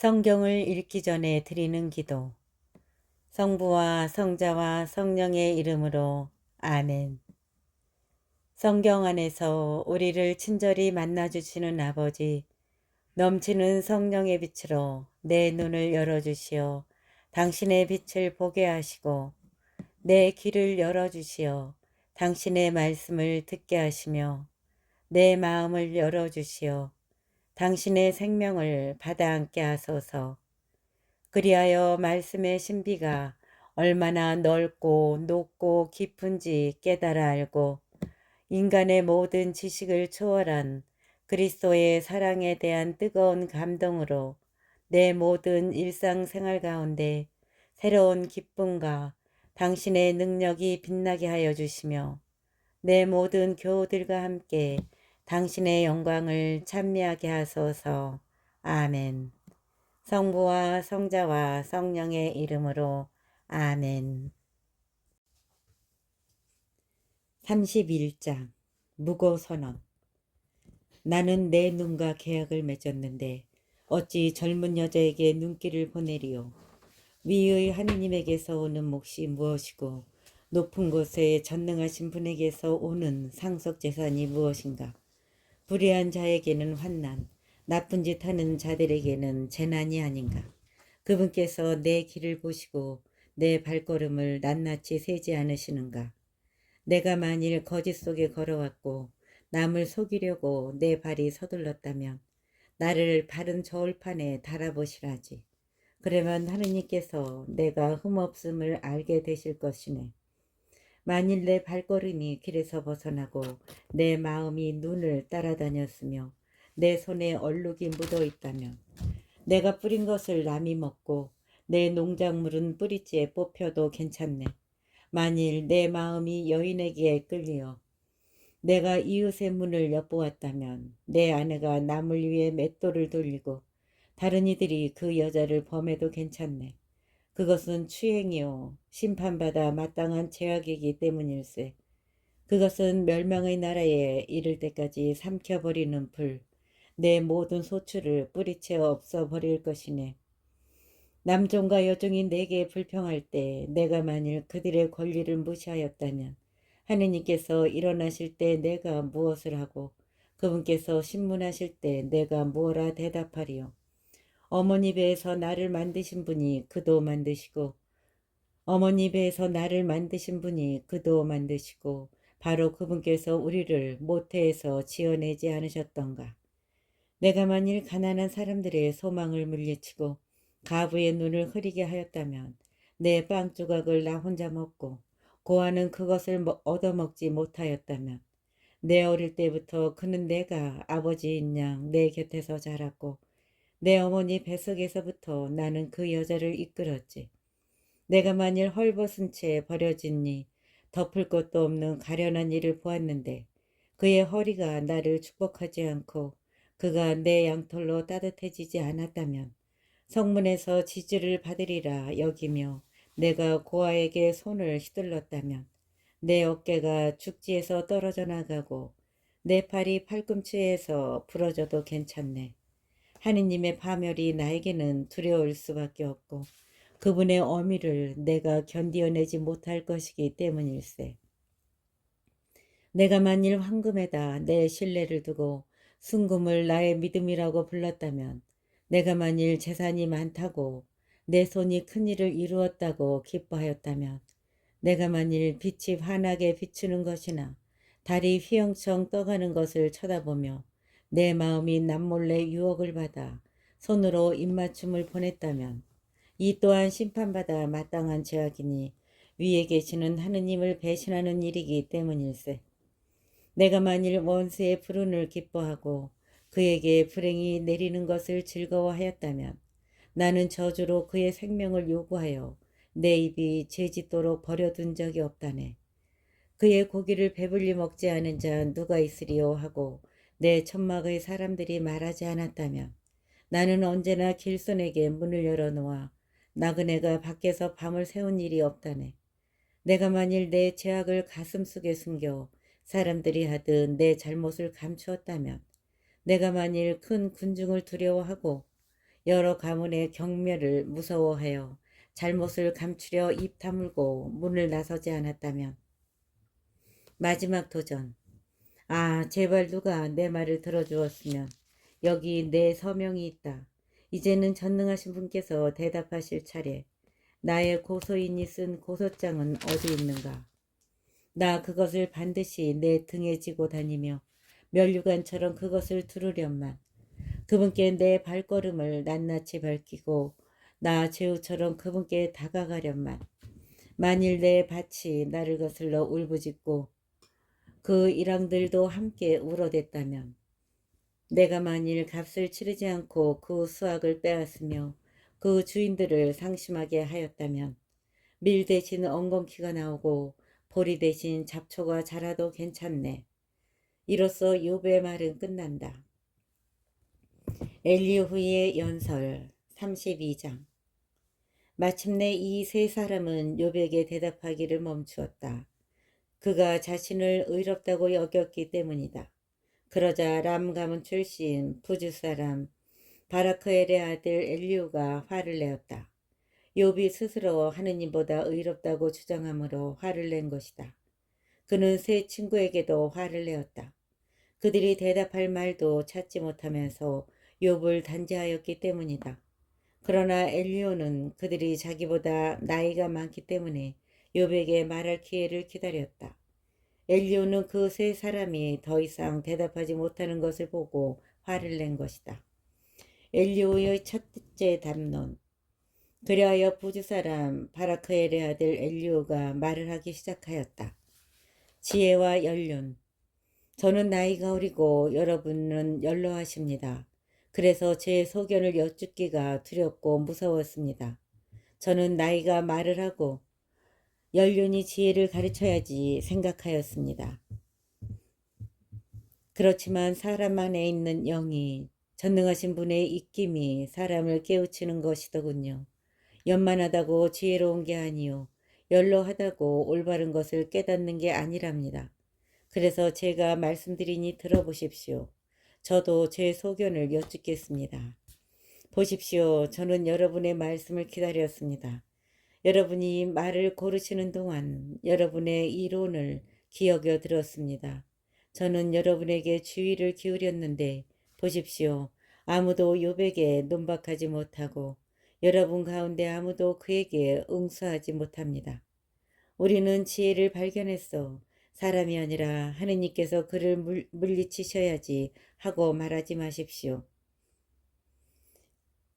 성경을 읽기 전에 드리는 기도. 성부와 성자와 성령의 이름으로 아멘. 성경 안에서 우리를 친절히 만나주시는 아버지, 넘치는 성령의 빛으로 내 눈을 열어주시어 당신의 빛을 보게 하시고 내 귀를 열어주시어 당신의 말씀을 듣게 하시며 내 마음을 열어주시어 당신의 생명을 받아 안게 하소서. 그리하여 말씀의 신비가 얼마나 넓고 높고 깊은지 깨달아 알고 인간의 모든 지식을 초월한 그리스도의 사랑에 대한 뜨거운 감동으로 내 모든 일상생활 가운데 새로운 기쁨과 당신의 능력이 빛나게 하여 주시며 내 모든 교우들과 함께 당신의 영광을 찬미하게 하소서. 아멘. 성부와 성자와 성령의 이름으로 아멘. 31장 무고선언. 나는 내 눈과 계약을 맺었는데 어찌 젊은 여자에게 눈길을 보내리요. 위의 하느님에게서 오는 몫이 무엇이고 높은 곳에 전능하신 분에게서 오는 상속재산이 무엇인가. 불의한 자에게는 환난, 나쁜 짓 하는 자들에게는 재난이 아닌가. 그분께서 내 길을 보시고 내 발걸음을 낱낱이 세지 않으시는가. 내가 만일 거짓 속에 걸어왔고 남을 속이려고 내 발이 서둘렀다면 나를 바른 저울판에 달아보시라지. 그러면 하느님께서 내가 흠없음을 알게 되실 것이네. 만일 내 발걸음이 길에서 벗어나고 내 마음이 눈을 따라다녔으며 내 손에 얼룩이 묻어 있다면 내가 뿌린 것을 남이 먹고 내 농작물은 뿌리째 뽑혀도 괜찮네. 만일 내 마음이 여인에게 끌려 내가 이웃의 문을 엿보았다면 내 아내가 남을 위해 맷돌을 돌리고 다른 이들이 그 여자를 범해도 괜찮네. 그것은 추행이요 심판받아 마땅한 죄악이기 때문일세. 그것은 멸망의 나라에 이를 때까지 삼켜버리는 불, 내 모든 소출을 뿌리채 없어버릴 것이네. 남종과 여종이 내게 불평할 때 내가 만일 그들의 권리를 무시하였다면 하느님께서 일어나실 때 내가 무엇을 하고 그분께서 신문하실 때 내가 뭐라 대답하리요. 어머니 배에서 나를 만드신 분이 그도 만드시고 어머니 배에서 나를 만드신 분이 그도 만드시고 바로 그분께서 우리를 모태에서 지어내지 않으셨던가. 내가 만일 가난한 사람들의 소망을 물리치고 가부의 눈을 흐리게 하였다면 내 빵 조각을 나 혼자 먹고 고아는 그것을 얻어먹지 못하였다면 내 어릴 때부터 그는 내가 아버지인 양 내 곁에서 자랐고 내 어머니 뱃속에서부터 나는 그 여자를 이끌었지. 내가 만일 헐벗은 채 버려지니 덮을 것도 없는 가련한 일을 보았는데 그의 허리가 나를 축복하지 않고 그가 내 양털로 따뜻해지지 않았다면 성문에서 지지를 받으리라 여기며 내가 고아에게 손을 휘둘렀다면 내 어깨가 죽지에서 떨어져 나가고 내 팔이 팔꿈치에서 부러져도 괜찮네. 하느님의 파멸이 나에게는 두려울 수밖에 없고 그분의 어미를 내가 견디어내지 못할 것이기 때문일세. 내가 만일 황금에다 내 신뢰를 두고 순금을 나의 믿음이라고 불렀다면 내가 만일 재산이 많다고 내 손이 큰 일을 이루었다고 기뻐하였다면 내가 만일 빛이 환하게 비추는 것이나 달이 휘영청 떠가는 것을 쳐다보며 내 마음이 남몰래 유혹을 받아 손으로 입맞춤을 보냈다면 이 또한 심판받아 마땅한 죄악이니 위에 계시는 하느님을 배신하는 일이기 때문일세. 내가 만일 원수의 불운을 기뻐하고 그에게 불행이 내리는 것을 즐거워하였다면 나는 저주로 그의 생명을 요구하여 내 입이 죄짓도록 버려둔 적이 없다네. 그의 고기를 배불리 먹지 않은 자 누가 있으리요 하고 내 천막의 사람들이 말하지 않았다면 나는 언제나 길손에게 문을 열어놓아 나그네가 밖에서 밤을 새운 일이 없다네. 내가 만일 내 죄악을 가슴속에 숨겨 사람들이 하듯 내 잘못을 감추었다면 내가 만일 큰 군중을 두려워하고 여러 가문의 경멸을 무서워하여 잘못을 감추려 입 다물고 문을 나서지 않았다면. 마지막 도전. 아, 제발 누가 내 말을 들어주었으면. 여기 내 서명이 있다. 이제는 전능하신 분께서 대답하실 차례. 나의 고소인이 쓴 고소장은 어디 있는가? 나 그것을 반드시 내 등에 지고 다니며 면류관처럼 그것을 두르련만. 그분께 내 발걸음을 낱낱이 밝히고 나 제후처럼 그분께 다가가련만. 만일 내 밭이 나를 거슬러 울부짖고 그 일왕들도 함께 울어댔다면, 내가 만일 값을 치르지 않고 그 수확을 빼앗으며 그 주인들을 상심하게 하였다면, 밀 대신 엉겅퀴가 나오고 보리 대신 잡초가 자라도 괜찮네. 이로써 욥의 말은 끝난다. 엘리후의 연설 32장. 마침내 이 세 사람은 욥에게 대답하기를 멈추었다. 그가 자신을 의롭다고 여겼기 때문이다. 그러자 람 가문 출신 부즈 사람 바라크엘의 아들 엘리후가 화를 내었다. 욥이 스스로 하느님보다 의롭다고 주장하므로 화를 낸 것이다. 그는 세 친구에게도 화를 내었다. 그들이 대답할 말도 찾지 못하면서 욥을 단죄하였기 때문이다. 그러나 엘리후는 그들이 자기보다 나이가 많기 때문에 욥에게 말할 기회를 기다렸다. 엘리후는 그 세 사람이 더 이상 대답하지 못하는 것을 보고 화를 낸 것이다. 엘리후의 첫째 담론. 그리하여 부즈 사람 바라크엘의 아들 엘리후가 말을 하기 시작하였다. 지혜와 연륜. 저는 나이가 어리고 여러분은 연로하십니다. 그래서 제 소견을 여쭙기가 두렵고 무서웠습니다. 저는 나이가 말을 하고 연륜이 지혜를 가르쳐야지 생각하였습니다. 그렇지만 사람 안에 있는 영이, 전능하신 분의 입김이 사람을 깨우치는 것이더군요. 연만하다고 지혜로운 게 아니요 연로하다고 올바른 것을 깨닫는 게 아니랍니다. 그래서 제가 말씀드리니 들어보십시오. 저도 제 소견을 여쭙겠습니다. 보십시오. 저는 여러분의 말씀을 기다렸습니다. 여러분이 말을 고르시는 동안 여러분의 이론을 기억여 들었습니다. 저는 여러분에게 주의를 기울였는데 보십시오. 아무도 욥에게 논박하지 못하고 여러분 가운데 아무도 그에게 응수하지 못합니다. 우리는 지혜를 발견했어. 사람이 아니라 하느님께서 그를 물리치셔야지 하고 말하지 마십시오.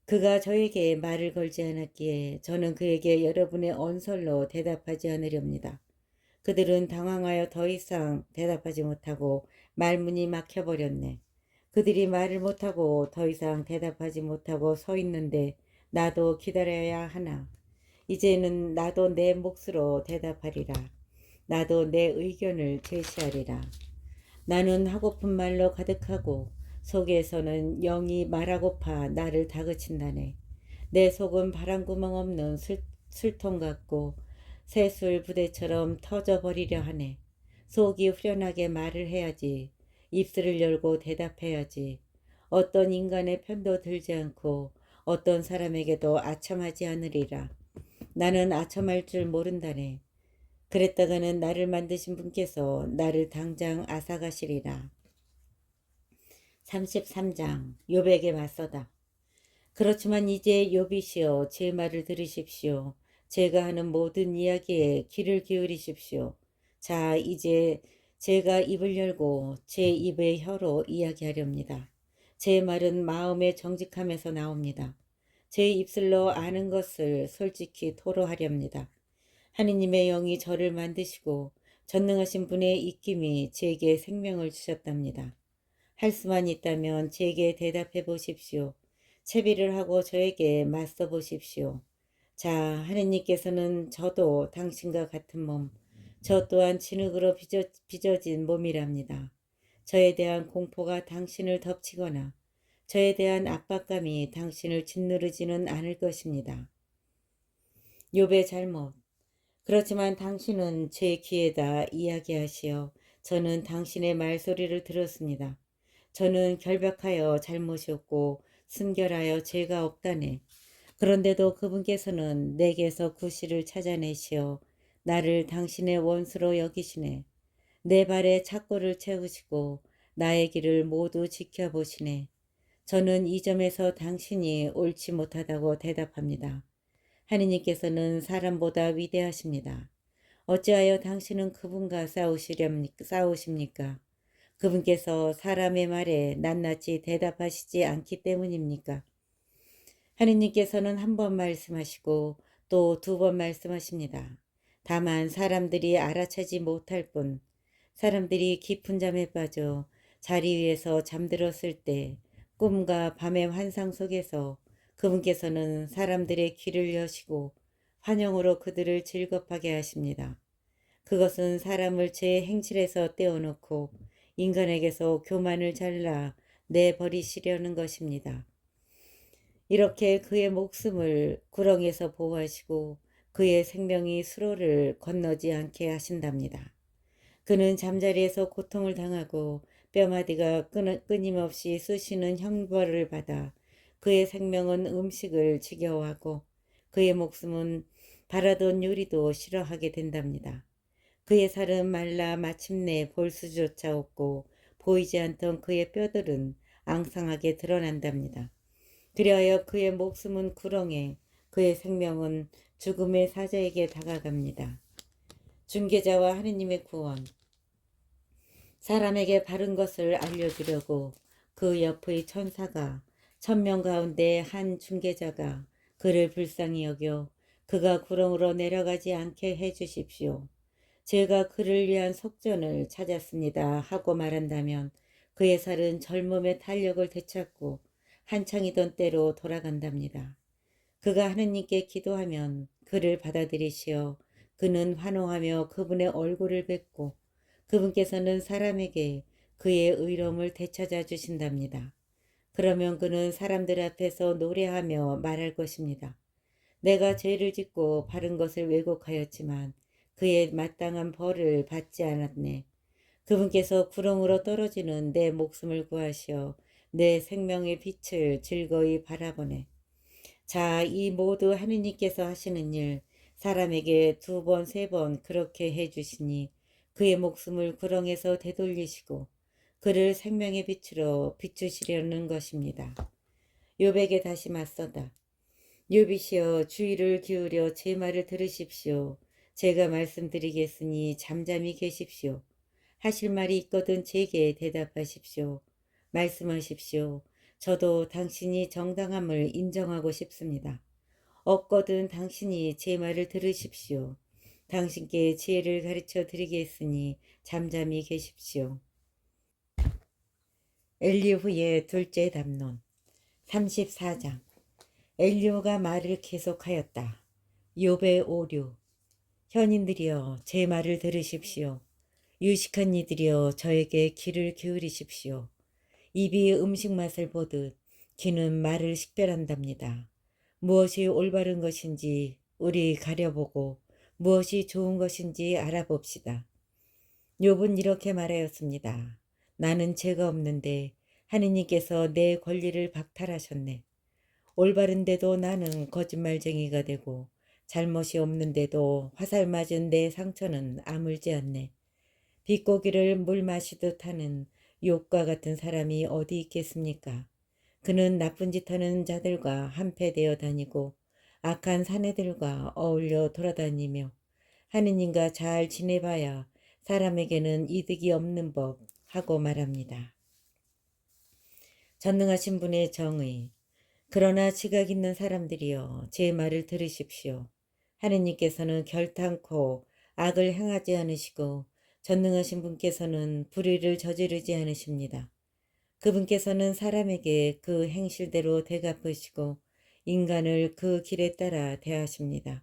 그가 저에게 말을 걸지 않았기에 저는 그에게 여러분의 언설로 대답하지 않으렵니다. 그들은 당황하여 더 이상 대답하지 못하고 말문이 막혀버렸네. 그들이 말을 못하고 더 이상 대답하지 못하고 서 있는데 나도 기다려야 하나. 이제는 나도 내 몫으로 대답하리라. 나도 내 의견을 제시하리라. 나는 하고픈 말로 가득하고 속에서는 영이 말하고파 나를 다그친다네. 내 속은 바람구멍 없는 술통 같고 새술 부대처럼 터져버리려 하네. 속이 후련하게 말을 해야지. 입술을 열고 대답해야지. 어떤 인간의 편도 들지 않고 어떤 사람에게도 아첨하지 않으리라. 나는 아첨할 줄 모른다네. 그랬다가는 나를 만드신 분께서 나를 당장 앗아가시리라. 33장 욥에게 맞서다. 그렇지만 이제 욥이시여 제 말을 들으십시오. 제가 하는 모든 이야기에 귀를 기울이십시오. 자, 이제 제가 입을 열고 제 입의 혀로 이야기하렵니다. 제 말은 마음의 정직함에서 나옵니다. 제 입술로 아는 것을 솔직히 토로하렵니다. 하느님의 영이 저를 만드시고 전능하신 분의 입김이 제게 생명을 주셨답니다. 할 수만 있다면 제게 대답해 보십시오. 채비를 하고 저에게 맞서 보십시오. 자, 하느님께서는 저도 당신과 같은 몸, 저 또한 진흙으로 빚어진 몸이랍니다. 저에 대한 공포가 당신을 덮치거나 저에 대한 압박감이 당신을 짓누르지는 않을 것입니다. 욥의 잘못. 그렇지만 당신은 제 귀에다 이야기하시어 저는 당신의 말소리를 들었습니다. 저는 결박하여 잘못이었고 순결하여 죄가 없다네. 그런데도 그분께서는 내게서 구실을 찾아내시어 나를 당신의 원수로 여기시네. 내 발에 착고를 채우시고 나의 길을 모두 지켜보시네. 저는 이 점에서 당신이 옳지 못하다고 대답합니다. 하느님께서는 사람보다 위대하십니다. 어찌하여 당신은 그분과 싸우십니까? 그분께서 사람의 말에 낱낱이 대답하시지 않기 때문입니까? 하느님께서는 한 번 말씀하시고 또 두 번 말씀하십니다. 다만 사람들이 알아채지 못할 뿐, 사람들이 깊은 잠에 빠져 자리 위에서 잠들었을 때 꿈과 밤의 환상 속에서 그분께서는 사람들의 귀를 여시고 환영으로 그들을 즐겁하게 하십니다. 그것은 사람을 제 행실에서 떼어놓고 인간에게서 교만을 잘라 내버리시려는 것입니다. 이렇게 그의 목숨을 구렁에서 보호하시고 그의 생명이 수로를 건너지 않게 하신답니다. 그는 잠자리에서 고통을 당하고 뼈마디가 끊임없이 쑤시는 형벌을 받아 그의 생명은 음식을 지겨워하고 그의 목숨은 바라던 요리도 싫어하게 된답니다. 그의 살은 말라 마침내 볼 수조차 없고 보이지 않던 그의 뼈들은 앙상하게 드러난답니다. 그리하여 그의 목숨은 구렁에, 그의 생명은 죽음의 사자에게 다가갑니다. 중개자와 하느님의 구원. 사람에게 바른 것을 알려주려고 그 옆의 천사가 천명 가운데 한 중개자가 그를 불쌍히 여겨 그가 구렁으로 내려가지 않게 해주십시오. 제가 그를 위한 속전을 찾았습니다 하고 말한다면 그의 살은 젊음의 탄력을 되찾고 한창이던 때로 돌아간답니다. 그가 하느님께 기도하면 그를 받아들이시어 그는 환호하며 그분의 얼굴을 뵙고 그분께서는 사람에게 그의 의로움을 되찾아 주신답니다. 그러면 그는 사람들 앞에서 노래하며 말할 것입니다. 내가 죄를 짓고 바른 것을 왜곡하였지만 그의 마땅한 벌을 받지 않았네. 그분께서 구렁으로 떨어지는 내 목숨을 구하시어 내 생명의 빛을 즐거이 바라보네. 자, 이 모두 하느님께서 하시는 일, 사람에게 두 번, 세 번 그렇게 해주시니 그의 목숨을 구렁에서 되돌리시고 그를 생명의 빛으로 비추시려는 것입니다. 욥에게 다시 맞서다. 욥이시여 주의를 기울여 제 말을 들으십시오. 제가 말씀드리겠으니 잠잠히 계십시오. 하실 말이 있거든 제게 대답하십시오. 말씀하십시오. 저도 당신이 정당함을 인정하고 싶습니다. 없거든 당신이 제 말을 들으십시오. 당신께 지혜를 가르쳐 드리겠으니 잠잠히 계십시오. 엘리후의 둘째 담론 34장. 엘리후가 말을 계속하였다. 욥의 오류. 현인들이여 제 말을 들으십시오. 유식한 이들이여 저에게 귀를 기울이십시오. 입이 음식 맛을 보듯 귀는 말을 식별한답니다. 무엇이 올바른 것인지 우리 가려보고 무엇이 좋은 것인지 알아봅시다. 욥은 이렇게 말하였습니다. 나는 죄가 없는데 하느님께서 내 권리를 박탈하셨네. 올바른데도 나는 거짓말쟁이가 되고 잘못이 없는데도 화살 맞은 내 상처는 아물지 않네. 비고기를 물 마시듯 하는 욥과 같은 사람이 어디 있겠습니까? 그는 나쁜 짓 하는 자들과 한패되어 다니고 악한 사내들과 어울려 돌아다니며 하느님과 잘 지내봐야 사람에게는 이득이 없는 법 하고 말합니다. 전능하신 분의 정의. 그러나 지각 있는 사람들이여 제 말을 들으십시오. 하느님께서는 결탄코 악을 행하지 않으시고 전능하신 분께서는 불의를 저지르지 않으십니다. 그분께서는 사람에게 그 행실대로 되갚으시고 인간을 그 길에 따라 대하십니다.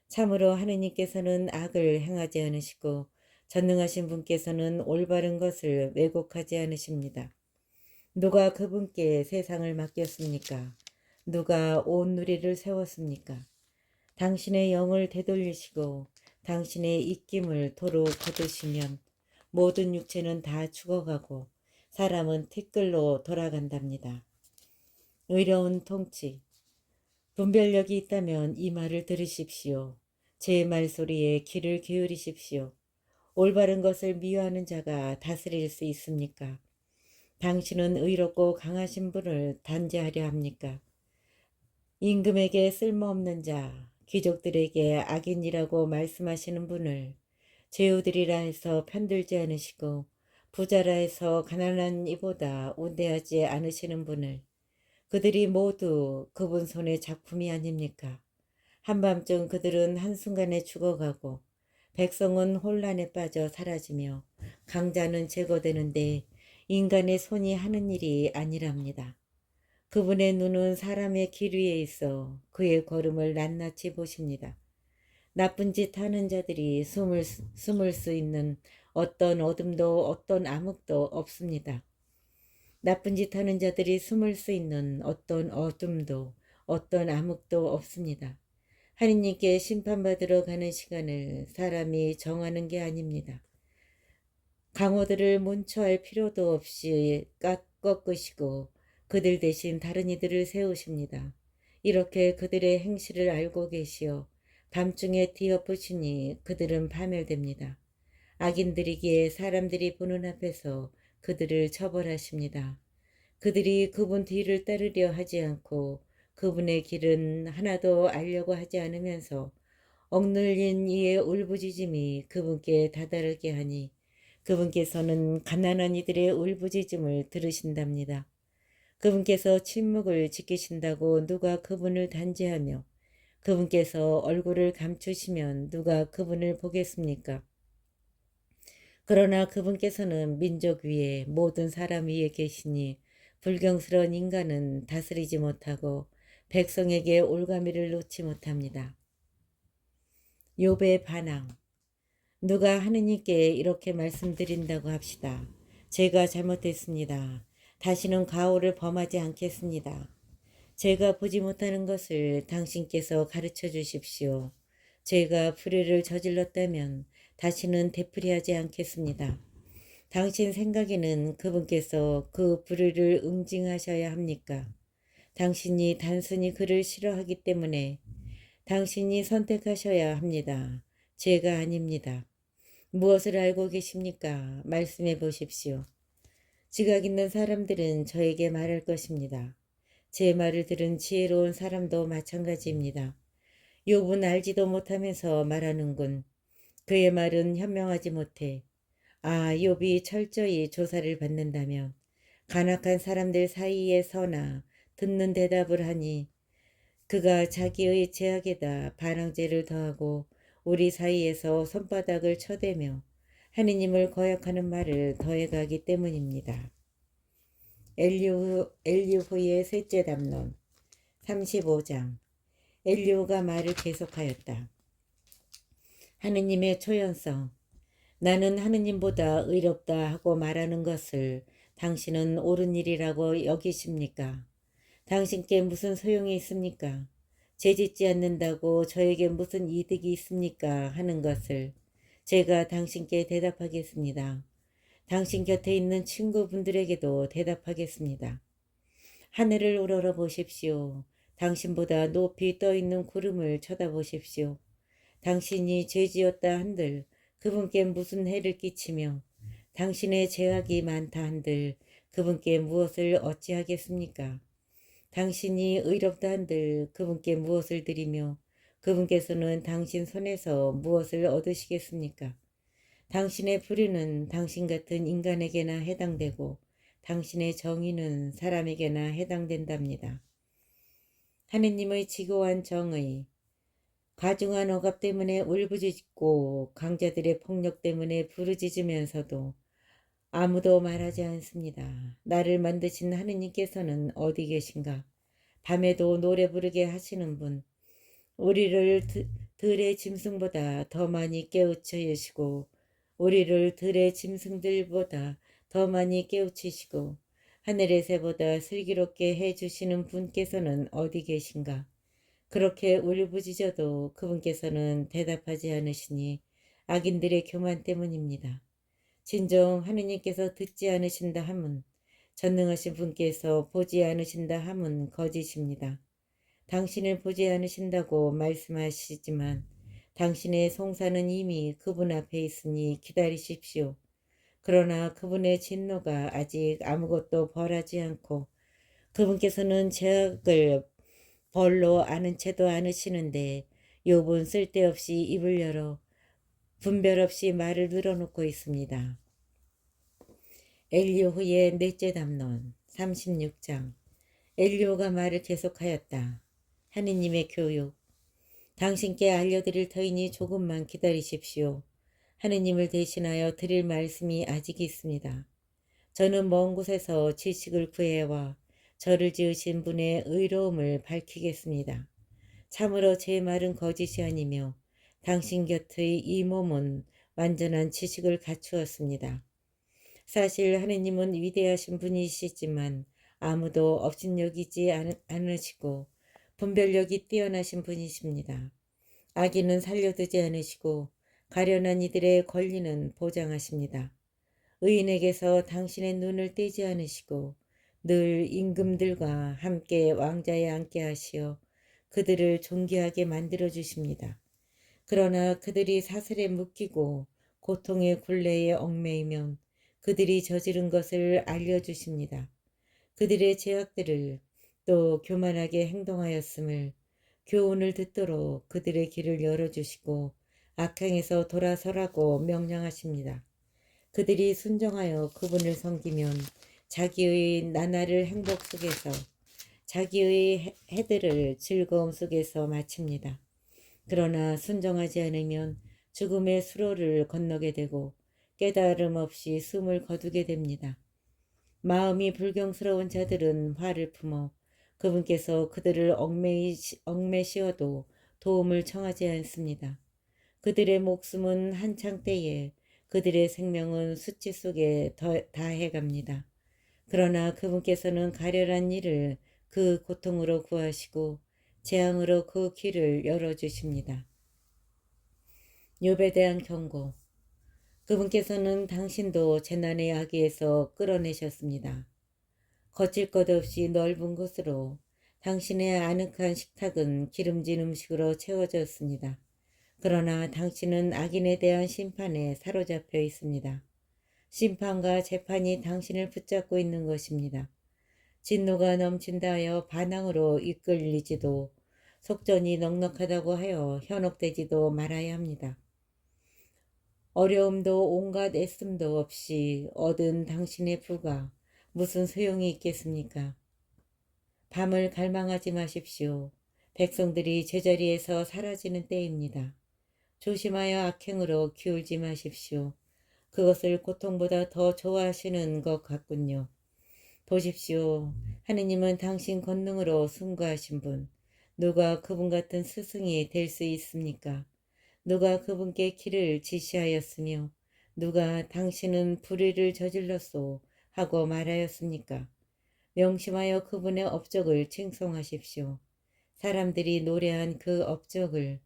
참으로 하느님께서는 악을 행하지 않으시고 전능하신 분께서는 올바른 것을 왜곡하지 않으십니다. 누가 그분께 세상을 맡겼습니까? 누가 온 누리를 세웠습니까? 당신의 영을 되돌리시고 당신의 입김을 도로 거두시면 모든 육체는 다 죽어가고 사람은 티끌로 돌아간답니다. 의로운 통치. 분별력이 있다면 이 말을 들으십시오. 제 말소리에 귀를 기울이십시오. 올바른 것을 미워하는 자가 다스릴 수 있습니까? 당신은 의롭고 강하신 분을 단죄하려 합니까? 임금에게 쓸모없는 자, 귀족들에게 악인이라고 말씀하시는 분을 죄우들이라 해서 편들지 않으시고 부자라 해서 가난한 이보다 온대하지 않으시는 분을, 그들이 모두 그분 손의 작품이 아닙니까? 한밤중 그들은 한순간에 죽어가고 백성은 혼란에 빠져 사라지며 강자는 제거되는데 인간의 손이 하는 일이 아니랍니다. 그분의 눈은 사람의 길 위에 있어 그의 걸음을 낱낱이 보십니다. 나쁜 짓 하는 자들이 숨을 수 있는 어떤 어둠도 어떤 암흑도 없습니다. 나쁜 짓 하는 자들이 숨을 수 있는 어떤 어둠도 어떤 암흑도 없습니다. 하느님께 심판받으러 가는 시간을 사람이 정하는 게 아닙니다. 강호들을 문초할 필요도 없이 꺾으시고 그들 대신 다른 이들을 세우십니다. 이렇게 그들의 행실을 알고 계시어 밤중에 뒤엎으시니 그들은 파멸됩니다. 악인들이기에 사람들이 보는 앞에서 그들을 처벌하십니다. 그들이 그분 뒤를 따르려 하지 않고 그분의 길은 하나도 알려고 하지 않으면서 억눌린 이의 울부짖음이 그분께 다다르게 하니 그분께서는 가난한 이들의 울부짖음을 들으신답니다. 그분께서 침묵을 지키신다고 누가 그분을 단죄하며 그분께서 얼굴을 감추시면 누가 그분을 보겠습니까? 그러나 그분께서는 민족 위에 모든 사람 위에 계시니 불경스러운 인간은 다스리지 못하고 백성에게 올가미를 놓지 못합니다. 욥의 반항. 누가 하느님께 이렇게 말씀드린다고 합시다. 제가 잘못했습니다. 다시는 가오를 범하지 않겠습니다. 제가 보지 못하는 것을 당신께서 가르쳐 주십시오. 제가 불의를 저질렀다면 다시는 되풀이하지 않겠습니다. 당신 생각에는 그분께서 그 불의를 응징하셔야 합니까? 당신이 단순히 그를 싫어하기 때문에 당신이 선택하셔야 합니다. 제가 아닙니다. 무엇을 알고 계십니까? 말씀해 보십시오. 지각 있는 사람들은 저에게 말할 것입니다. 제 말을 들은 지혜로운 사람도 마찬가지입니다. 욥은 알지도 못하면서 말하는군. 그의 말은 현명하지 못해. 아, 욥이 철저히 조사를 받는다면 간악한 사람들 사이에 서나 듣는 대답을 하니 그가 자기의 죄악에다 반항죄를 더하고 우리 사이에서 손바닥을 쳐대며 하느님을 거역하는 말을 더해가기 때문입니다. 엘리후의 셋째 담론 35장. 엘리후가 말을 계속하였다. 하느님의 초연성. 나는 하느님보다 의롭다 하고 말하는 것을 당신은 옳은 일이라고 여기십니까? 당신께 무슨 소용이 있습니까? 죄짓지 않는다고 저에게 무슨 이득이 있습니까? 하는 것을 제가 당신께 대답하겠습니다. 당신 곁에 있는 친구분들에게도 대답하겠습니다. 하늘을 우러러 보십시오. 당신보다 높이 떠 있는 구름을 쳐다보십시오. 당신이 죄지었다 한들 그분께 무슨 해를 끼치며 당신의 죄악이 많다 한들 그분께 무엇을 어찌하겠습니까? 당신이 의롭다 한들 그분께 무엇을 드리며 그분께서는 당신 손에서 무엇을 얻으시겠습니까? 당신의 불의는 당신 같은 인간에게나 해당되고 당신의 정의는 사람에게나 해당된답니다. 하느님의 지고한 정의. 가중한 억압 때문에 울부짖고 강자들의 폭력 때문에 부르짖으면서도 아무도 말하지 않습니다. 나를 만드신 하느님께서는 어디 계신가? 밤에도 노래 부르게 하시는 분, 우리를 들의 짐승보다 더 많이 깨우치시고 우리를 들의 짐승들보다 더 많이 깨우치시고 하늘의 새보다 슬기롭게 해주시는 분께서는 어디 계신가? 그렇게 울부짖어도 그분께서는 대답하지 않으시니 악인들의 교만 때문입니다. 진정 하느님께서 듣지 않으신다 함은 전능하신 분께서 보지 않으신다 함은 거짓입니다. 당신을 보지 않으신다고 말씀하시지만 당신의 송사는 이미 그분 앞에 있으니 기다리십시오. 그러나 그분의 진노가 아직 아무것도 벌하지 않고 그분께서는 죄악을 벌로 아는 채도 않으시는데 욥은 쓸데없이 입을 열어 분별 없이 말을 늘어놓고 있습니다. 엘리후의 넷째 담론 36장. 엘리후가 말을 계속하였다. 하느님의 교육. 당신께 알려드릴 터이니 조금만 기다리십시오. 하느님을 대신하여 드릴 말씀이 아직 있습니다. 저는 먼 곳에서 지식을 구해와 저를 지으신 분의 의로움을 밝히겠습니다. 참으로 제 말은 거짓이 아니며 당신 곁의 이 몸은 완전한 지식을 갖추었습니다. 사실 하느님은 위대하신 분이시지만 아무도 업신여기지 않으시고 분별력이 뛰어나신 분이십니다. 악인은 살려두지 않으시고 가련한 이들의 권리는 보장하십니다. 의인에게서 당신의 눈을 떼지 않으시고 늘 임금들과 함께 왕자에 앉게 하시어 그들을 존귀하게 만들어 주십니다. 그러나 그들이 사슬에 묶이고 고통의 굴레에 얽매이면 그들이 저지른 것을 알려주십니다. 그들의 죄악들을 또 교만하게 행동하였음을 교훈을 듣도록 그들의 길을 열어주시고 악행에서 돌아서라고 명령하십니다. 그들이 순종하여 그분을 섬기면 자기의 나날을 행복 속에서 자기의 해들을 즐거움 속에서 마칩니다. 그러나 순종하지 않으면 죽음의 수로를 건너게 되고 깨달음 없이 숨을 거두게 됩니다. 마음이 불경스러운 자들은 화를 품어 그분께서 그들을 얽매시어도 도움을 청하지 않습니다. 그들의 목숨은 한창 때에 그들의 생명은 수치 속에 다해갑니다. 그러나 그분께서는 가련한 이를 그 고통으로 구하시고 재앙으로 그 길을 열어주십니다. 욥에 대한 경고. 그분께서는 당신도 재난의 아기에서 끌어내셨습니다. 거칠 것 없이 넓은 곳으로 당신의 아늑한 식탁은 기름진 음식으로 채워졌습니다. 그러나 당신은 악인에 대한 심판에 사로잡혀 있습니다. 심판과 재판이 당신을 붙잡고 있는 것입니다. 진노가 넘친다 하여 반항으로 이끌리지도 속전이 넉넉하다고 하여 현혹되지도 말아야 합니다. 어려움도 온갖 애씀도 없이 얻은 당신의 부가 무슨 소용이 있겠습니까? 밤을 갈망하지 마십시오. 백성들이 제자리에서 사라지는 때입니다. 조심하여 악행으로 기울지 마십시오. 그것을 고통보다 더 좋아하시는 것 같군요. 보십시오. 하느님은 당신 권능으로 숭고하신 분. 누가 그분 같은 스승이 될 수 있습니까? 누가 그분께 길을 지시하였으며 누가 당신은 불의를 저질렀소 하고 말하였습니까? 명심하여 그분의 업적을 칭송하십시오. 사람들이 노래한 그 업적을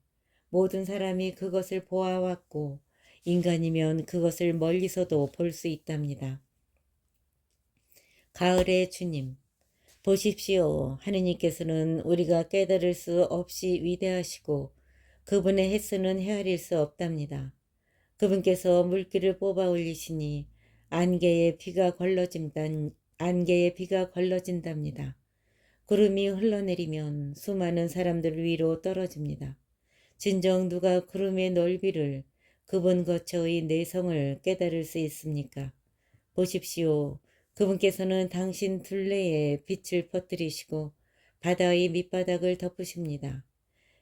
모든 사람이 그것을 보아왔고 인간이면 그것을 멀리서도 볼 수 있답니다. 가을의 주님. 보십시오. 하느님께서는 우리가 깨달을 수 없이 위대하시고 그분의 햇수는 헤아릴 수 없답니다. 그분께서 물기를 뽑아 올리시니 안개에 비가 걸러진답니다. 구름이 흘러내리면 수많은 사람들 위로 떨어집니다. 진정 누가 구름의 넓이를 그분 거처의 내성을 깨달을 수 있습니까? 보십시오. 그분께서는 당신 둘레에 빛을 퍼뜨리시고 바다의 밑바닥을 덮으십니다.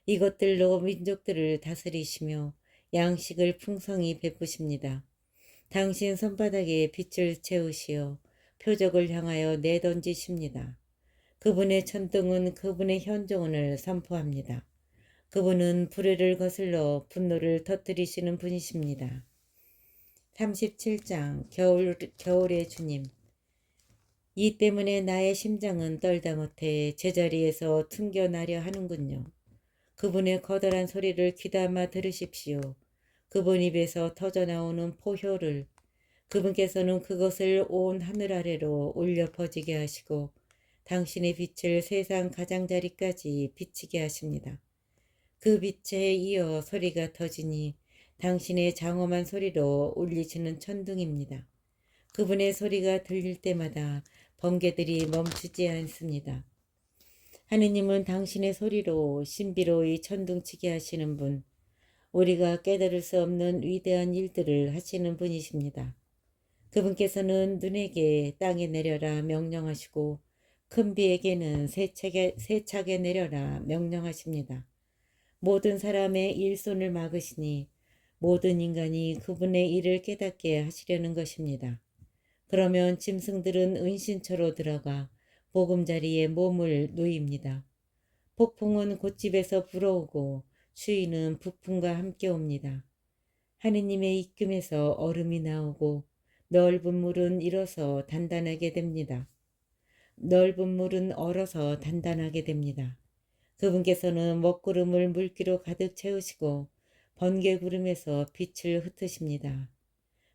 이것들로 민족들을 다스리시며 양식을 풍성히 베푸십니다. 당신 손바닥에 빛을 채우시어 표적을 향하여 내던지십니다. 그분의 천둥은 그분의 현종을 선포합니다. 그분은 불의를 거슬러 분노를 터뜨리시는 분이십니다. 37장 겨울의 주님. 이 때문에 나의 심장은 떨다 못해 제자리에서 튕겨나려 하는군요. 그분의 커다란 소리를 귀담아 들으십시오. 그분 입에서 터져나오는 포효를 그분께서는 그것을 온 하늘 아래로 올려 퍼지게 하시고 당신의 빛을 세상 가장자리까지 비치게 하십니다. 그 빛에 이어 소리가 터지니 당신의 장엄한 소리로 울리시는 천둥입니다. 그분의 소리가 들릴 때마다 번개들이 멈추지 않습니다. 하느님은 당신의 소리로 신비로이 천둥치게 하시는 분, 우리가 깨달을 수 없는 위대한 일들을 하시는 분이십니다. 그분께서는 눈에게 땅에 내려라 명령하시고 큰 비에게는 세차게 내려라 명령하십니다. 모든 사람의 일손을 막으시니 모든 인간이 그분의 일을 깨닫게 하시려는 것입니다. 그러면 짐승들은 은신처로 들어가 보금자리에 몸을 누입니다. 폭풍은 곧집에서 불어오고 추위는 북풍과 함께 옵니다. 하느님의 입김에서 얼음이 나오고 넓은 물은 일어서 단단하게 됩니다. 넓은 물은 얼어서 단단하게 됩니다. 그분께서는 먹구름을 물기로 가득 채우시고 번개구름에서 빛을 흩으십니다.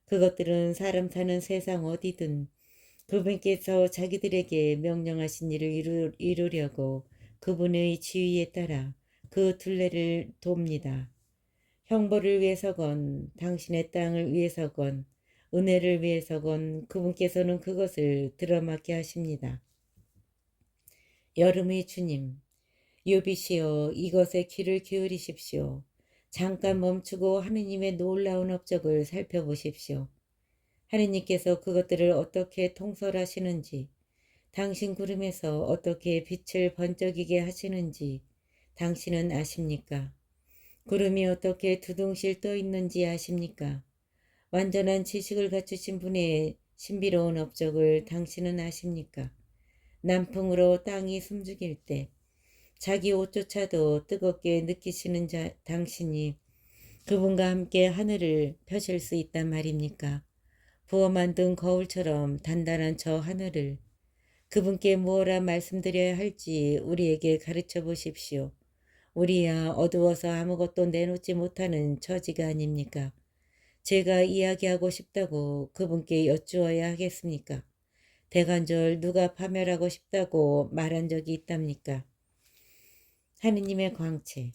그것들은 사람 사는 세상 어디든 그분께서 자기들에게 명령하신 일을 이루려고 그분의 지위에 따라 그 둘레를 돕니다. 형벌을 위해서건 당신의 땅을 위해서건 은혜를 위해서건 그분께서는 그것을 들어맞게 하십니다. 여름의 주님, 요비시여 이것에 귀를 기울이십시오. 잠깐 멈추고 하느님의 놀라운 업적을 살펴보십시오. 하느님께서 그것들을 어떻게 통솔하시는지, 당신 구름에서 어떻게 빛을 번쩍이게 하시는지 당신은 아십니까? 구름이 어떻게 두둥실 떠 있는지 아십니까? 완전한 지식을 갖추신 분의 신비로운 업적을 당신은 아십니까? 남풍으로 땅이 숨죽일 때 자기 옷조차도 뜨겁게 느끼시는 당신이 그분과 함께 하늘을 펴실 수 있단 말입니까? 부어 만든 거울처럼 단단한 저 하늘을 그분께 무엇라 말씀드려야 할지 우리에게 가르쳐 보십시오. 우리야 어두워서 아무것도 내놓지 못하는 처지가 아닙니까? 제가 이야기하고 싶다고 그분께 여쭈어야 하겠습니까? 대간절 누가 파멸하고 싶다고 말한 적이 있답니까? 하느님의 광채,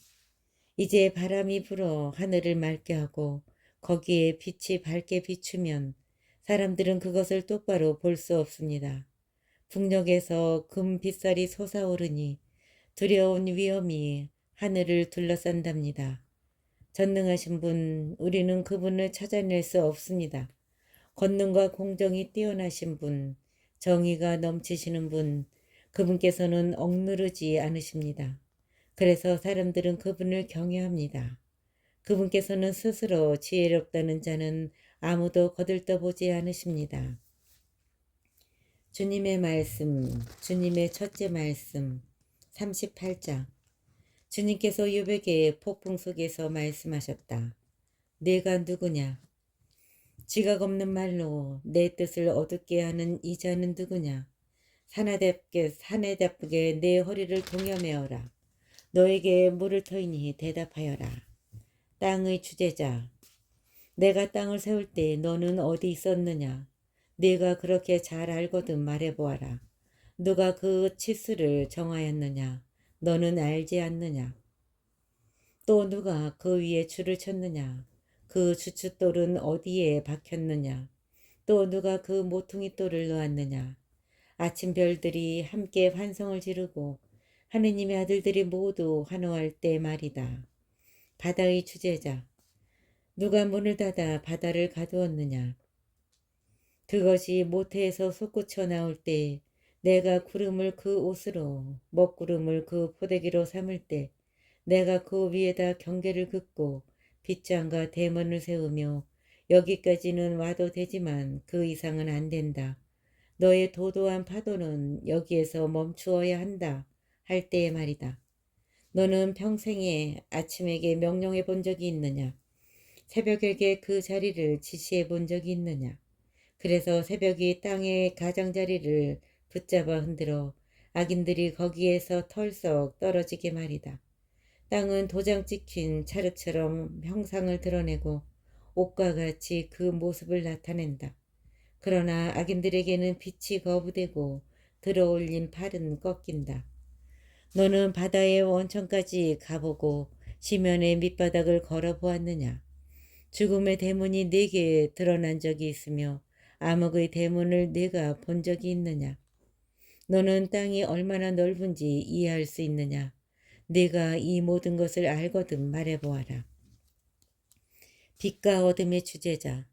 이제 바람이 불어 하늘을 맑게 하고 거기에 빛이 밝게 비추면 사람들은 그것을 똑바로 볼 수 없습니다. 북녘에서 금 빗살이 솟아오르니 두려운 위험이 하늘을 둘러싼답니다. 전능하신 분, 우리는 그분을 찾아낼 수 없습니다. 권능과 공정이 뛰어나신 분, 정의가 넘치시는 분, 그분께서는 억누르지 않으십니다. 그래서 사람들은 그분을 경외합니다. 그분께서는 스스로 지혜롭다는 자는 아무도 거들떠보지 않으십니다. 주님의 말씀, 주님의 첫째 말씀, 38장. 주님께서 욥에게 폭풍 속에서 말씀하셨다. 내가 누구냐? 지각 없는 말로 내 뜻을 어둡게 하는 이 자는 누구냐? 사내답게 내 허리를 동여매어라. 너에게 물을 터이니 대답하여라. 땅의 주제자, 내가 땅을 세울 때 너는 어디 있었느냐? 네가 그렇게 잘 알거든 말해보아라. 누가 그 치수를 정하였느냐? 너는 알지 않느냐? 또 누가 그 위에 줄을 쳤느냐? 그 주춧돌은 어디에 박혔느냐? 또 누가 그 모퉁이 돌을 놓았느냐? 아침 별들이 함께 환성을 지르고 하느님의 아들들이 모두 환호할 때 말이다. 바다의 주제자, 누가 문을 닫아 바다를 가두었느냐? 그것이 모태에서 솟구쳐 나올 때 내가 구름을 그 옷으로 먹구름을 그 포대기로 삼을 때 내가 그 위에다 경계를 긋고 빗장과 대문을 세우며 여기까지는 와도 되지만 그 이상은 안 된다. 너의 도도한 파도는 여기에서 멈추어야 한다. 할 때의 말이다. 너는 평생에 아침에게 명령해 본 적이 있느냐? 새벽에게 그 자리를 지시해 본 적이 있느냐? 그래서 새벽이 땅의 가장자리를 붙잡아 흔들어 악인들이 거기에서 털썩 떨어지게 말이다. 땅은 도장 찍힌 찰흙처럼 형상을 드러내고 옷과 같이 그 모습을 나타낸다. 그러나 악인들에게는 빛이 거부되고 들어올린 팔은 꺾인다. 너는 바다의 원천까지 가보고 시면의 밑바닥을 걸어보았느냐? 죽음의 대문이 네게 드러난 적이 있으며 암흑의 대문을 네가 본 적이 있느냐? 너는 땅이 얼마나 넓은지 이해할 수 있느냐? 네가 이 모든 것을 알거든 말해보아라. 빛과 어둠의 주제자.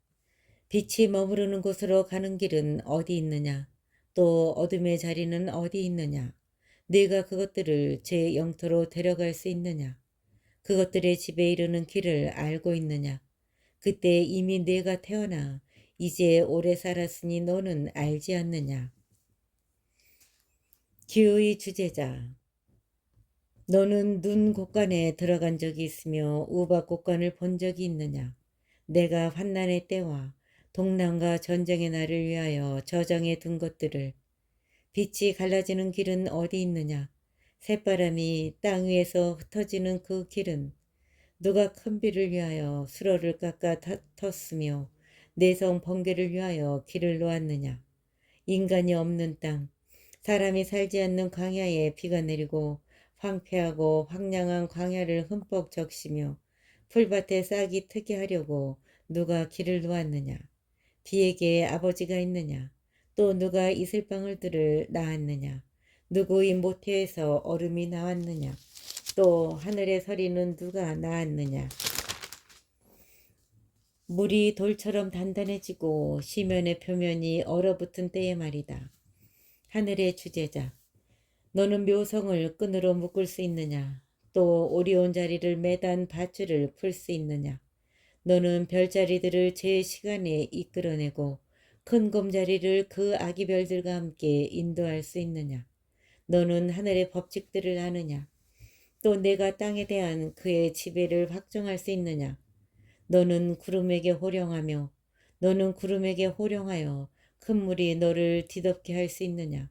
빛이 머무르는 곳으로 가는 길은 어디 있느냐? 또 어둠의 자리는 어디 있느냐? 네가 그것들을 제 영토로 데려갈 수 있느냐? 그것들의 집에 이르는 길을 알고 있느냐? 그때 이미 네가 태어나 이제 오래 살았으니 너는 알지 않느냐? 기의 주제자. 너는 눈 곳간에 들어간 적이 있으며 우박 곳간을 본 적이 있느냐? 내가 환난의 때와 동난과 전쟁의 날을 위하여 저장해 둔 것들을 빛이 갈라지는 길은 어디 있느냐? 새바람이 땅 위에서 흩어지는 그 길은 누가 큰 비를 위하여 수로를 깎아 텄으며 내성 번개를 위하여 길을 놓았느냐? 인간이 없는 땅, 사람이 살지 않는 광야에 비가 내리고 황폐하고 황량한 광야를 흠뻑 적시며 풀밭에 싹이 트게 하려고 누가 길을 놓았느냐? 비에게 아버지가 있느냐? 또 누가 이슬방울들을 낳았느냐? 누구의 모태에서 얼음이 나왔느냐? 또 하늘의 서리는 누가 낳았느냐? 물이 돌처럼 단단해지고 시면의 표면이 얼어붙은 때의 말이다. 하늘의 주제자. 너는 묘성을 끈으로 묶을 수 있느냐? 또 오리온 자리를 매단 밧줄을 풀 수 있느냐? 너는 별자리들을 제 시간에 이끌어내고 큰 곰자리를 그 아기 별들과 함께 인도할 수 있느냐? 너는 하늘의 법칙들을 아느냐? 또 내가 땅에 대한 그의 지배를 확정할 수 있느냐? 너는 구름에게 호령하며 너는 구름에게 호령하여 큰 물이 너를 뒤덮게 할 수 있느냐?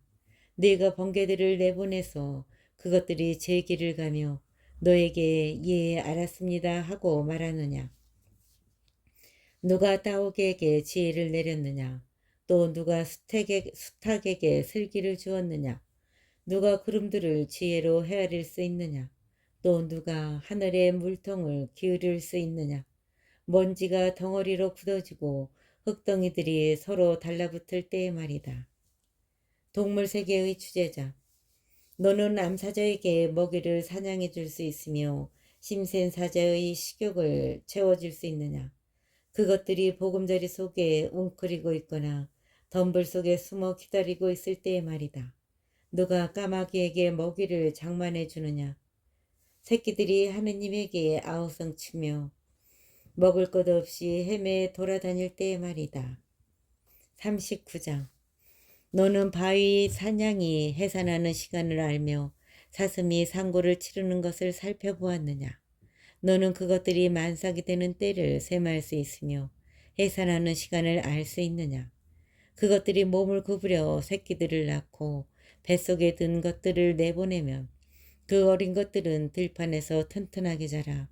네가 번개들을 내보내서 그것들이 제 길을 가며 너에게 예 알았습니다 하고 말하느냐? 누가 따옥에게 지혜를 내렸느냐? 또 누가 수탉에게 슬기를 주었느냐? 누가 구름들을 지혜로 헤아릴 수 있느냐? 또 누가 하늘의 물통을 기울일 수 있느냐? 먼지가 덩어리로 굳어지고 흙덩이들이 서로 달라붙을 때의 말이다. 동물세계의 주제자. 너는 암사자에게 먹이를 사냥해 줄 수 있으며 심센 사자의 식욕을 채워줄 수 있느냐? 그것들이 보금자리 속에 웅크리고 있거나 덤불 속에 숨어 기다리고 있을 때의 말이다. 누가 까마귀에게 먹이를 장만해 주느냐? 새끼들이 하느님에게 아우성치며 먹을 것 없이 헤매 돌아다닐 때의 말이다. 39장. 너는 바위 사냥이 해산하는 시간을 알며 사슴이 상고를 치르는 것을 살펴보았느냐? 너는 그것들이 만삭이 되는 때를 셈할 수 있으며 해산하는 시간을 알 수 있느냐? 그것들이 몸을 구부려 새끼들을 낳고 뱃속에 든 것들을 내보내면 그 어린 것들은 들판에서 튼튼하게 자라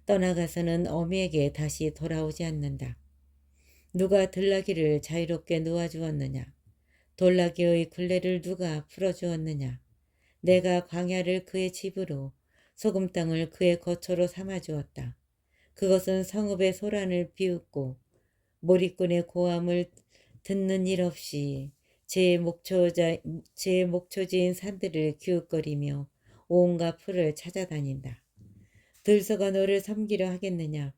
떠나가서는 어미에게 다시 돌아오지 않는다. 누가 들나귀를 자유롭게 놓아주었느냐? 돌나귀의 굴레를 누가 풀어주었느냐? 내가 광야를 그의 집으로 소금 땅을 그의 거처로 삼아주었다. 그것은 성읍의 소란을 비웃고 몰입꾼의 고함을 듣는 일 없이 제 목초지인 산들을 기웃거리며 온갖 풀을 찾아다닌다. 들소가 너를 섬기려 하겠느냐?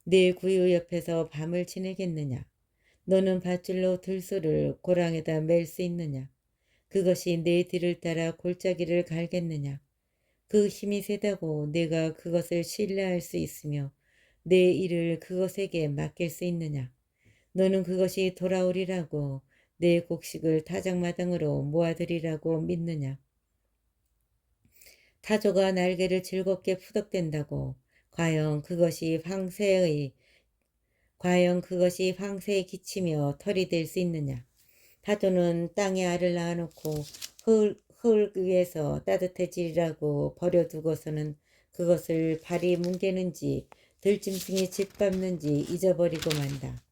네 구유 옆에서 밤을 지내겠느냐? 너는 밧줄로 들소를 고랑에다 맬 수 있느냐? 그것이 내 뒤를 따라 골짜기를 갈겠느냐? 그 힘이 세다고 내가 그것을 신뢰할 수 있으며 내 일을 그것에게 맡길 수 있느냐? 너는 그것이 돌아오리라고 내 곡식을 타작마당으로 모아들이라고 믿느냐? 타조가 날개를 즐겁게 푸덕댄다고 과연 그것이 황새에 기치며 털이 될 수 있느냐? 타조는 땅에 알을 낳아놓고 흙 위에서 따뜻해지리라고 버려두고서는 그것을 발이 뭉개는지 들짐승이 짓밟는지 잊어버리고 만다.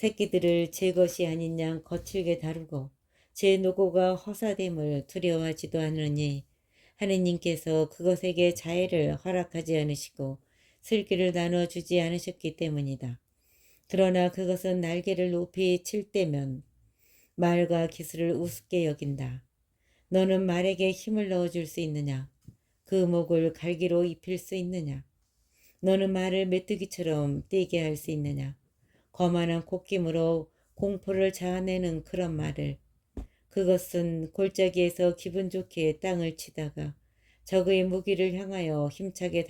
새끼들을 제 것이 아닌 양 거칠게 다루고 제 노고가 허사됨을 두려워하지도 않으니 하느님께서 그것에게 자애를 허락하지 않으시고 슬기를 나눠주지 않으셨기 때문이다. 그러나 그것은 날개를 높이 칠 때면 말과 기술을 우습게 여긴다. 너는 말에게 힘을 넣어줄 수 있느냐? 그 목을 갈기로 입힐 수 있느냐? 너는 말을 메뚜기처럼 뛰게 할 수 있느냐? 거만한 콧김으로 공포를 자아내는 그런 말을. 그것은 골짜기에서 기분 좋게 땅을 치다가 적의 무기를 향하여 힘차게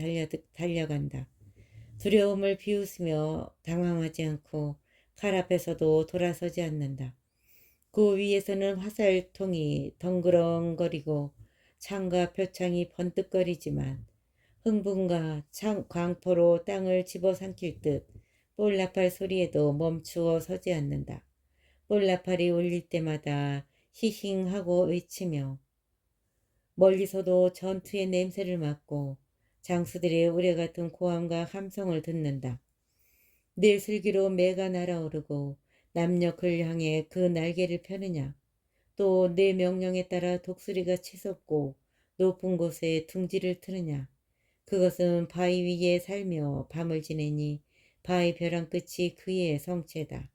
달려간다. 두려움을 비웃으며 당황하지 않고 칼 앞에서도 돌아서지 않는다. 그 위에서는 화살통이 덩그렁거리고 창과 표창이 번뜩거리지만 흥분과 광포로 땅을 집어삼킬 듯 볼나팔 소리에도 멈추어 서지 않는다. 볼나팔이 울릴 때마다 히힝하고 외치며 멀리서도 전투의 냄새를 맡고 장수들의 우레같은 고함과 함성을 듣는다. 내 슬기로 매가 날아오르고 남녘을 향해 그 날개를 펴느냐. 또 내 명령에 따라 독수리가 치솟고 높은 곳에 둥지를 트느냐. 그것은 바위 위에 살며 밤을 지내니 바위 벼랑 끝이 그의 성체다.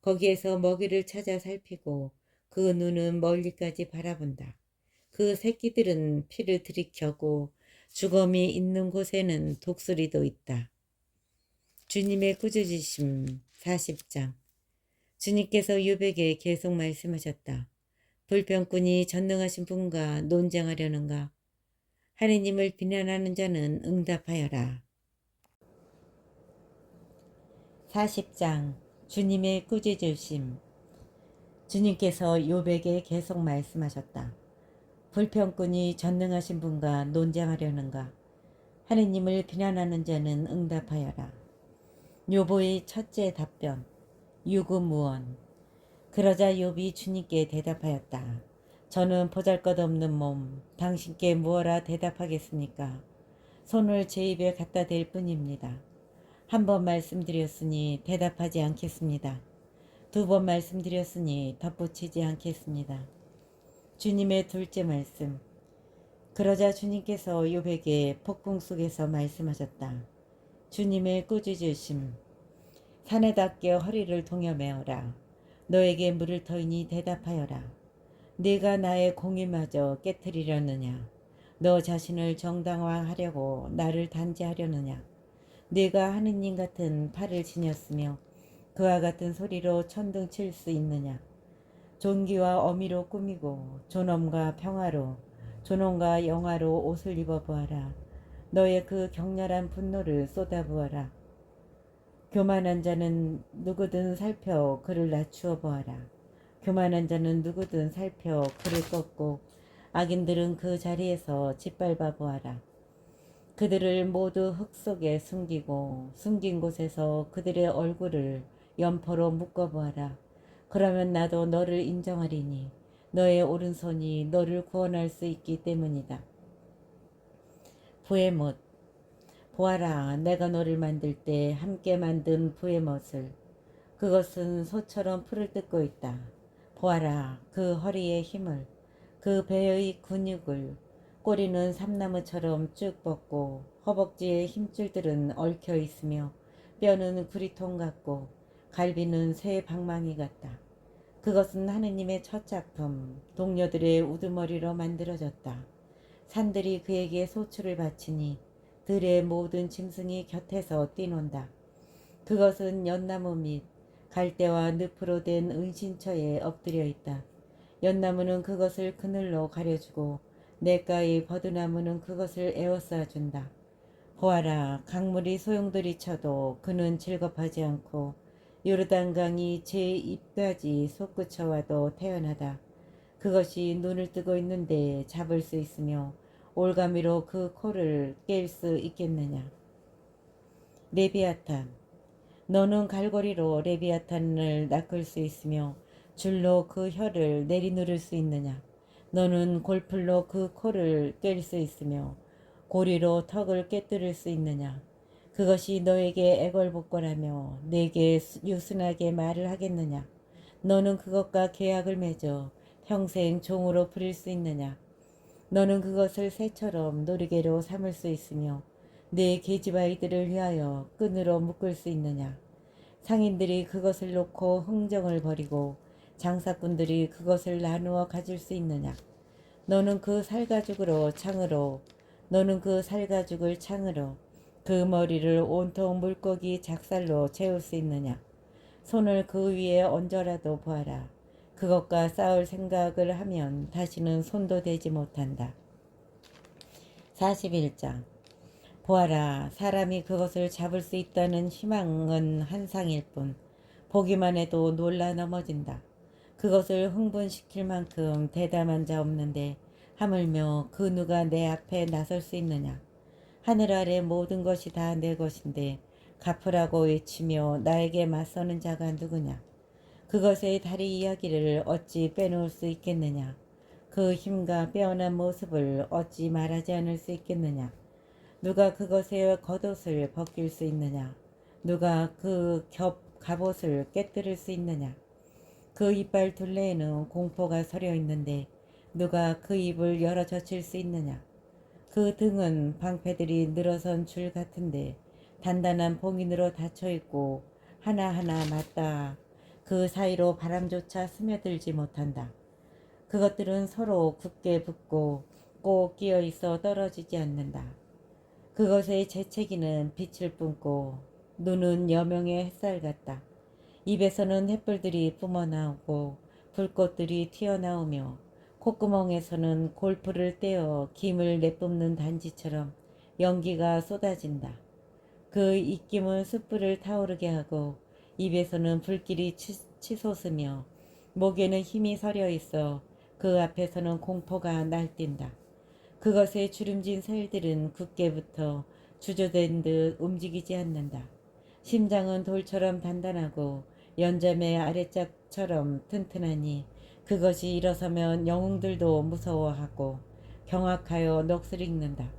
거기에서 먹이를 찾아 살피고 그 눈은 멀리까지 바라본다. 그 새끼들은 피를 들이켜고 주검이 있는 곳에는 독수리도 있다. 주님의 꾸짖으심 40장. 주님께서 요백에 계속 말씀하셨다. 불평꾼이 전능하신 분과 논쟁하려는가? 하느님을 비난하는 자는 응답하여라. 40장. 주님의 꾸짖으심. 주님께서 요백에 계속 말씀하셨다. 불평꾼이 전능하신 분과 논쟁하려는가? 하느님을 비난하는 자는 응답하여라. 요보의 첫째 답변. 유구무원. 그러자 욥이 주님께 대답하였다. 저는 보잘것없는 몸, 당신께 무엇라 대답하겠습니까? 손을 제 입에 갖다 댈 뿐입니다. 한 번 말씀드렸으니 대답하지 않겠습니다. 두 번 말씀드렸으니 덧붙이지 않겠습니다. 주님의 둘째 말씀. 그러자 주님께서 욥에게 폭풍 속에서 말씀하셨다. 주님의 꾸짖으심. 사내답게 허리를 동여매어라. 너에게 물을 터이니 대답하여라. 네가 나의 공의마저 깨뜨리려느냐? 너 자신을 정당화하려고 나를 단죄하려느냐? 네가 하느님 같은 팔을 지녔으며 그와 같은 소리로 천둥 칠 수 있느냐? 존귀와 어미로 꾸미고 존엄과 평화로 존엄과 영화로 옷을 입어보아라. 너의 그 격렬한 분노를 쏟아부어라. 교만한 자는 누구든 살펴 그를 낮추어 보아라. 교만한 자는 누구든 살펴 그를 꺾고 악인들은 그 자리에서 짓밟아 보아라. 그들을 모두 흙 속에 숨기고 숨긴 곳에서 그들의 얼굴을 연포로 묶어보아라. 그러면 나도 너를 인정하리니 너의 오른손이 너를 구원할 수 있기 때문이다. 부에못. 보아라, 내가 너를 만들 때 함께 만든 부에못을. 그것은 소처럼 풀을 뜯고 있다. 보아라, 그 허리의 힘을, 그 배의 근육을. 꼬리는 삼나무처럼 쭉 뻗고 허벅지의 힘줄들은 얽혀 있으며 뼈는 구리통 같고 갈비는 새 방망이 같다. 그것은 하느님의 첫 작품, 동료들의 우두머리로 만들어졌다. 산들이 그에게 소출을 바치니 들의 모든 짐승이 곁에서 뛰논다. 그것은 연나무 및 갈대와 늪으로 된 은신처에 엎드려 있다. 연나무는 그것을 그늘로 가려주고 냇가의 버드나무는 그것을 에워싸준다. 보아라, 강물이 소용돌이 쳐도 그는 즐겁하지 않고 요르단강이 제 입까지 솟구쳐와도 태연하다. 그것이 눈을 뜨고 있는데 잡을 수 있으며 올가미로 그 코를 깰 수 있겠느냐. 레비아탄. 너는 갈고리로 레비아탄을 낚을 수 있으며 줄로 그 혀를 내리누를 수 있느냐. 너는 골풀로 그 코를 깰 수 있으며 고리로 턱을 깨뜨릴 수 있느냐. 그것이 너에게 애걸복걸하며 내게 유순하게 말을 하겠느냐? 너는 그것과 계약을 맺어 평생 종으로 부릴 수 있느냐? 너는 그것을 새처럼 노리개로 삼을 수 있으며 내 계집아이들을 위하여 끈으로 묶을 수 있느냐? 상인들이 그것을 놓고 흥정을 벌이고 장사꾼들이 그것을 나누어 가질 수 있느냐? 너는 그 살가죽을 창으로 그 머리를 온통 물고기 작살로 채울 수 있느냐? 손을 그 위에 얹어라도 보아라. 그것과 싸울 생각을 하면 다시는 손도 대지 못한다. 41장. 보아라, 사람이 그것을 잡을 수 있다는 희망은 한상일 뿐 보기만 해도 놀라 넘어진다. 그것을 흥분시킬 만큼 대담한 자 없는데 하물며 그 누가 내 앞에 나설 수 있느냐. 하늘 아래 모든 것이 다 내 것인데 갚으라고 외치며 나에게 맞서는 자가 누구냐. 그것의 다리 이야기를 어찌 빼놓을 수 있겠느냐. 그 힘과 빼어난 모습을 어찌 말하지 않을 수 있겠느냐. 누가 그것의 겉옷을 벗길 수 있느냐. 누가 그 갑옷을 깨뜨릴 수 있느냐. 그 이빨 둘레에는 공포가 서려 있는데 누가 그 입을 열어 젖힐 수 있느냐. 그 등은 방패들이 늘어선 줄 같은데 단단한 봉인으로 닫혀 있고 하나하나 맞닿아 그 사이로 바람조차 스며들지 못한다. 그것들은 서로 굳게 붙고 꼭 끼어 있어 떨어지지 않는다. 그것의 재채기는 빛을 뿜고 눈은 여명의 햇살 같다. 입에서는 햇불들이 뿜어나오고 불꽃들이 튀어나오며 콧구멍에서는 골프를 떼어 김을 내뿜는 단지처럼 연기가 쏟아진다. 그 입김은 숯불을 타오르게 하고 입에서는 불길이 치솟으며 목에는 힘이 서려 있어 그 앞에서는 공포가 날뛴다. 그것의 주름진 살들은 굳게 붙어 주저된 듯 움직이지 않는다. 심장은 돌처럼 단단하고 연잠의 아래짝처럼 튼튼하니 그것이 일어서면 영웅들도 무서워하고 경악하여 넋을 잃는다.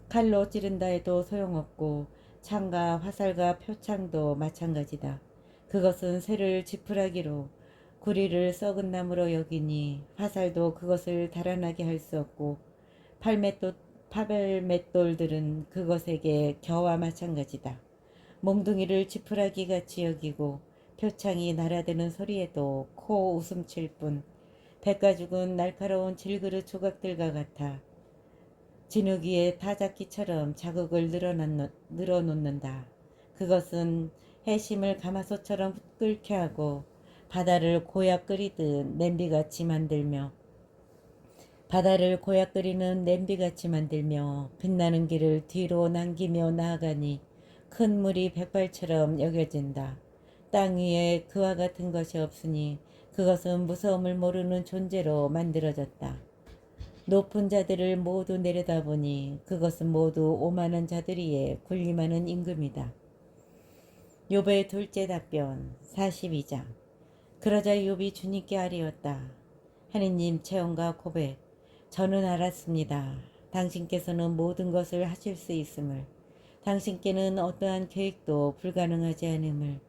칼로 찌른다 해도 소용없고 창과 화살과 표창도 마찬가지다. 그것은 새를 지푸라기로 구리를 썩은 나무로 여기니 화살도 그것을 달아나게 할 수 없고 파벨맷돌들은 그것에게 겨와 마찬가지다. 몽둥이를 지푸라기같이 여기고 표창이 날아드는 소리에도 코 웃음칠 뿐 백가죽은 날카로운 질그릇 조각들과 같아 진흙위에 타작기처럼 자국을 늘어놓는다. 그것은 해심을 가마솥처럼 끓게 하고 바다를 고약 끓이는 냄비같이 만들며 빛나는 길을 뒤로 남기며 나아가니 큰 물이 백발처럼 여겨진다. 땅 위에 그와 같은 것이 없으니 그것은 무서움을 모르는 존재로 만들어졌다. 높은 자들을 모두 내려다보니 그것은 모두 오만한 자들이에 군림하는 임금이다. 욥의 둘째 답변 42장. 그러자 욥이 주님께 아뢰었다. 하느님 체험과 고백. 저는 알았습니다. 당신께서는 모든 것을 하실 수 있음을. 당신께는 어떠한 계획도 불가능하지 않음을.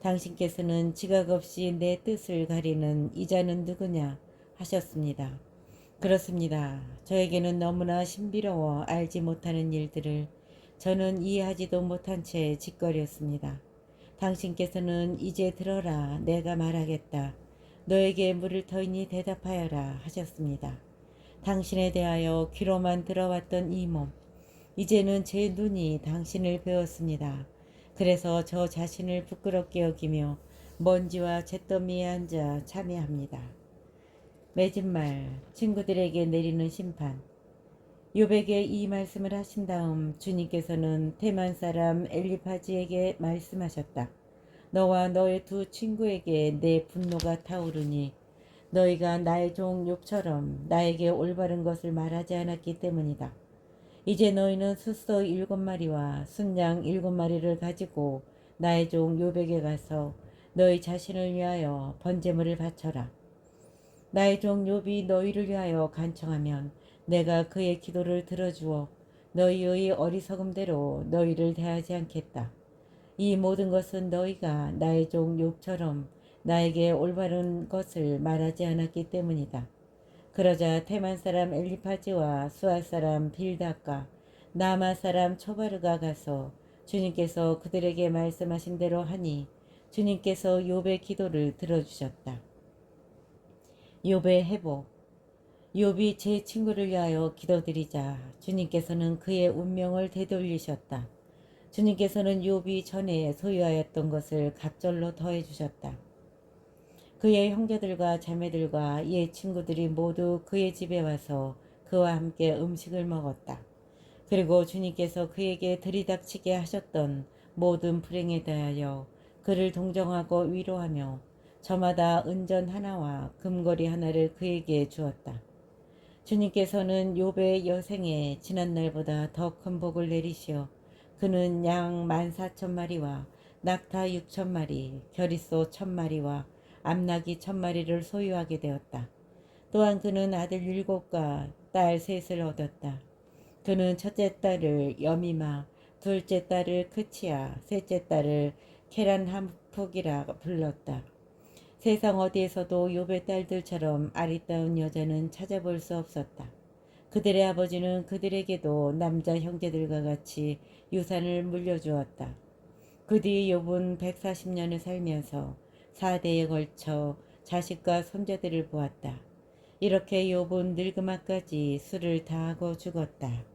당신께서는 지각 없이 내 뜻을 가리는 이자는 누구냐 하셨습니다. 그렇습니다. 저에게는 너무나 신비로워 알지 못하는 일들을 저는 이해하지도 못한 채 짓거렸습니다. 당신께서는 이제 들어라. 내가 말하겠다. 너에게 물을 터이니 대답하여라 하셨습니다. 당신에 대하여 귀로만 들어왔던 이 몸, 이제는 제 눈이 당신을 배웠습니다. 그래서 저 자신을 부끄럽게 여기며 먼지와 잿더미에 앉아 참여합니다. 맺은 말, 친구들에게 내리는 심판. 욥에게 이 말씀을 하신 다음 주님께서는 테만 사람 엘리파지에게 말씀하셨다. 너와 너의 두 친구에게 내 분노가 타오르니 너희가 나의 종 욥처럼 나에게 올바른 것을 말하지 않았기 때문이다. 이제 너희는 숫소 7마리와 순양 7마리를 가지고 나의 종 욥에게 가서 너희 자신을 위하여 번제물을 바쳐라. 나의 종 욥이 너희를 위하여 간청하면 내가 그의 기도를 들어주어 너희의 어리석음대로 너희를 대하지 않겠다. 이 모든 것은 너희가 나의 종 욥처럼 나에게 올바른 것을 말하지 않았기 때문이다. 그러자 테만 사람 엘리파즈와 수아 사람 빌닷과 나마 사람 초바르가 가서 주님께서 그들에게 말씀하신 대로 하니 주님께서 욥의 기도를 들어주셨다. 욥의 회복. 욥이 제 친구를 위하여 기도드리자 주님께서는 그의 운명을 되돌리셨다. 주님께서는 욥이 전에 소유하였던 것을 갑절로 더해 주셨다. 그의 형제들과 자매들과 이의 친구들이 모두 그의 집에 와서 그와 함께 음식을 먹었다. 그리고 주님께서 그에게 들이닥치게 하셨던 모든 불행에 대하여 그를 동정하고 위로하며 저마다 은전 하나와 금거리 하나를 그에게 주었다. 주님께서는 욥의 여생에 지난날보다 더 큰 복을 내리시어 그는 양 14,000마리와 낙타 6,000마리, 겨릿소 1,000마리와 암나귀 1,000마리를 소유하게 되었다. 또한 그는 아들 7과 딸 3을 얻었다. 그는 첫째 딸을 여미마, 둘째 딸을 크치야, 셋째 딸을 케란함푹이라 불렀다. 세상 어디에서도 욥의 딸들처럼 아리따운 여자는 찾아볼 수 없었다. 그들의 아버지는 그들에게도 남자 형제들과 같이 유산을 물려주었다. 그 뒤 욥은 140년을 살면서 4대에 걸쳐 자식과 손자들을 보았다. 이렇게 욥은 늙음아까지 수를 다하고 죽었다.